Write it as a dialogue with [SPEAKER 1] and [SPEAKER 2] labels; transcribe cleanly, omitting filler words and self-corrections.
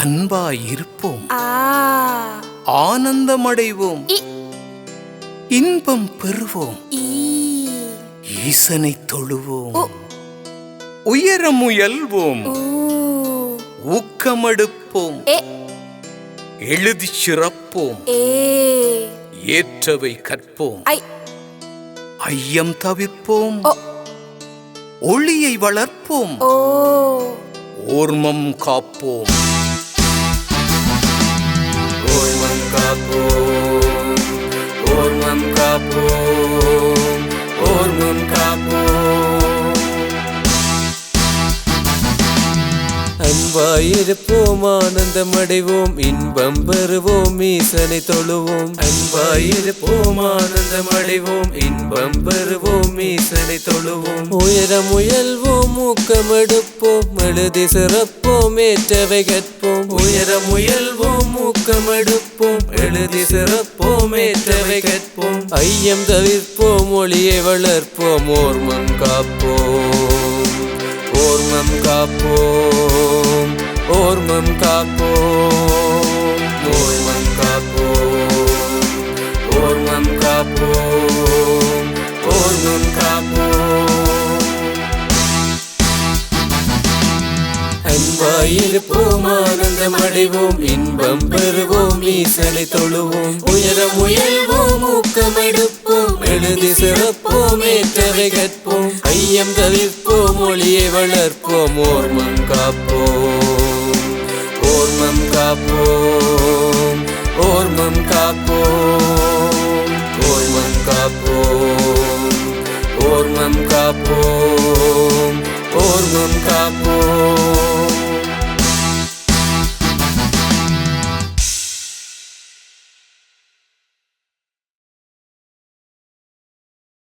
[SPEAKER 1] அன்பாயிருப்போம், ஆனந்தமடைவோம், இன்பம் பெறுவோம், ஈசனை தொழுவோம், உயர முயல்வோம், ஊக்கமெடுப்போம், எழுதி சிறப்போம், ஏற்றவை கற்போம், ஐயம் தவிர்ப்போம், ஒளியை வளர்ப்போம், ஓர்மம் காப்போம். ஓர்மம் காப்போம், ஓர்மம் காப்போம், ஓர்மம் காப்போம்.
[SPEAKER 2] அன்பாயிருப்போம், ஆனந்தமடைவோம், இன்பம் பெறுவோம், ஈசனை தொழுவோம். அன்பாயிருப்போம், ஆனந்தமடைவோம், இன்பம் பெறுவோம், ஈசனை தொழுவோம். உயர முயல்வோம், ஊக்கமெடுப்போம், எழுதி சிறப்போம், ஏற்றவை கற்போம். உயர முயல்வோம், ஊக்கமெடுப்போம், எழுதி சிறப்போம், ஏற்றவை கற்போம். ஐயம் தவிர்ப்போம், ஒளியை வளர்ப்போம், ஓர்மம் காப்போம், ஓர்மம் காப்போம், ஓர்மம் காப்போம், ஓர்மம் காப்போம், ஓர்மம் காப்போம், ஓர்மம் காப்போம். அன்பாயிருப்போம், ஆனந்தமடைவோம், இன்பம் பெறுவோம், ஈசனை தொழுவோம். உயர முயல்வோம், ஊக்கமெடுப்போம், எழுதி சிறப்போம், ஏற்றவை கற்போம். ஐயம் தவிர்ப்போம், ஒளியை வளர்ப்போம், ஓர்மம் காப்போம், ஓர்மம் காப்போம், ஓர்மம் காப்போம், ஓர்மம் காப்போம், ஓர்மம் காப்போம், ஓர்மம் காப்போம்.